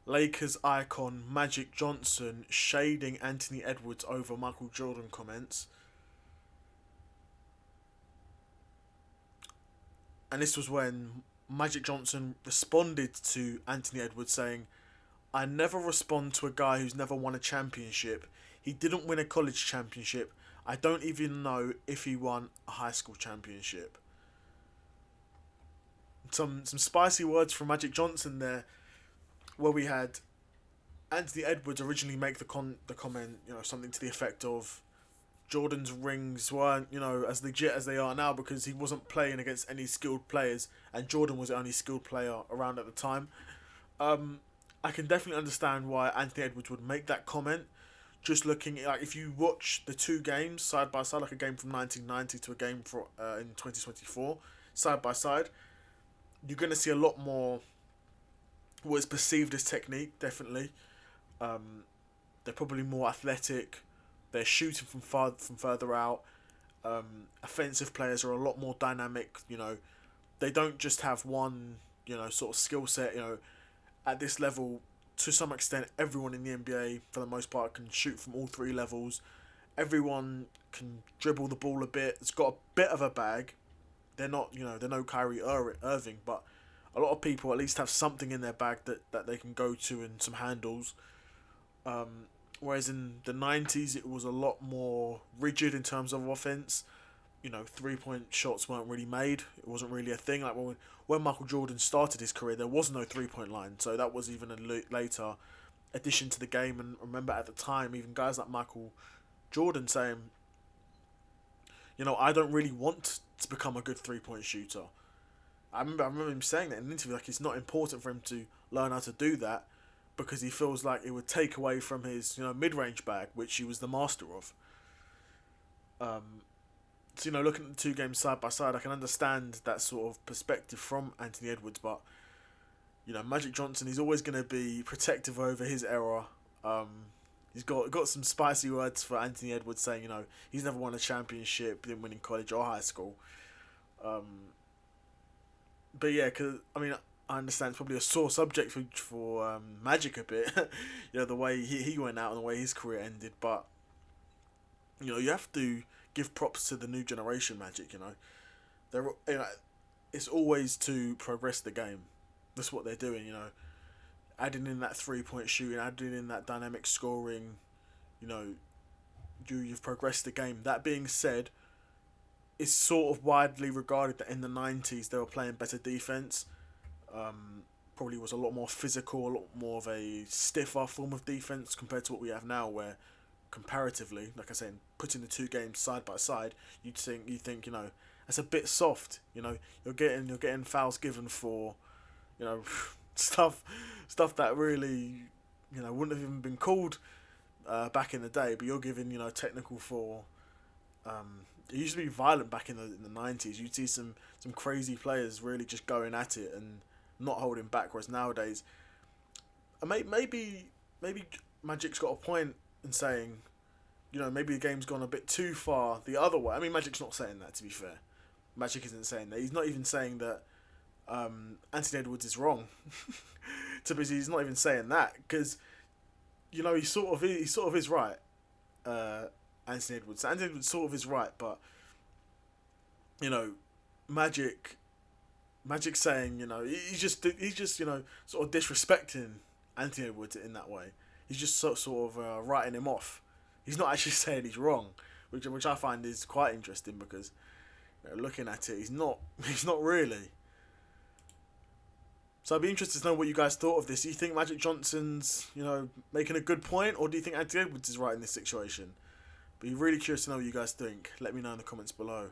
Lakers icon Magic Johnson shading Anthony Edwards over Michael Jordan comments. And this was when Magic Johnson responded to Anthony Edwards saying, I never respond to a guy who's never won a championship. He didn't win a college championship. I don't even know if he won a high school championship. Some spicy words from Magic Johnson there, where we had Anthony Edwards originally make the comment, something to the effect of Jordan's rings weren't, as legit as they are now because he wasn't playing against any skilled players, and Jordan was the only skilled player around at the time. I can definitely understand why Anthony Edwards would make that comment. Just looking at, like, if you watch the two games side by side, like a game from 1990 to a game in 2024, side by side, you're going to see a lot more what is perceived as technique, definitely. They're probably more athletic. They're shooting from further out. Offensive players are a lot more dynamic. They don't just have one, sort of skill set. At this level, to some extent, everyone in the NBA, for the most part, can shoot from all three levels. Everyone can dribble the ball a bit. It's got a bit of a bag. They're not, they're no Kyrie Irving, but a lot of people at least have something in their bag that they can go to and some handles. Whereas in the 90s, it was a lot more rigid in terms of offense. 3-point shots weren't really made. It wasn't really a thing. Like when Michael Jordan started his career, there was no 3-point line. So that was even a later addition to the game. And remember at the time, even guys like Michael Jordan saying, I don't really want to become a good 3-point shooter. I remember him saying that in an interview, like it's not important for him to learn how to do that because he feels like it would take away from his, mid-range bag, which he was the master of. So, looking at the two games side by side, I can understand that sort of perspective from Anthony Edwards, but, Magic Johnson, he's always going to be protective over his era. He's got some spicy words for Anthony Edwards saying, he's never won a championship, didn't win in college or high school. But yeah, I understand it's probably a sore subject for Magic a bit, the way he went out and the way his career ended, but, you have to give props to the new generation Magic. They're it's always to progress the game. That's what they're doing. Adding in that 3-point shooting, adding in that dynamic scoring. You've progressed the game. That being said, it's sort of widely regarded that in the 90s they were playing better defense. Probably was a lot more physical, a lot more of a stiffer form of defense compared to what we have now, where comparatively, like I said, putting the two games side by side, you think that's a bit soft. You're getting fouls given for, stuff that really, wouldn't have even been called back in the day. But you're giving technical for. It used to be violent back in the 90s. You'd see some crazy players really just going at it and not holding back. Whereas nowadays, maybe Magic's got a point in saying, maybe the game's gone a bit too far the other way. I mean, Magic's not saying that, to be fair. Magic isn't saying that. He's not even saying that Anthony Edwards is wrong. He's not even saying that because, he sort of is right. Anthony Edwards. Anthony Edwards sort of is right, but Magic saying, he's just sort of disrespecting Anthony Edwards in that way. He's just sort of writing him off. He's not actually saying he's wrong, which I find is quite interesting because looking at it, he's not really. So I'd be interested to know what you guys thought of this. Do you think Magic Johnson's making a good point, or do you think Anthony Edwards is right in this situation? Be really curious to know what you guys think. Let me know in the comments below.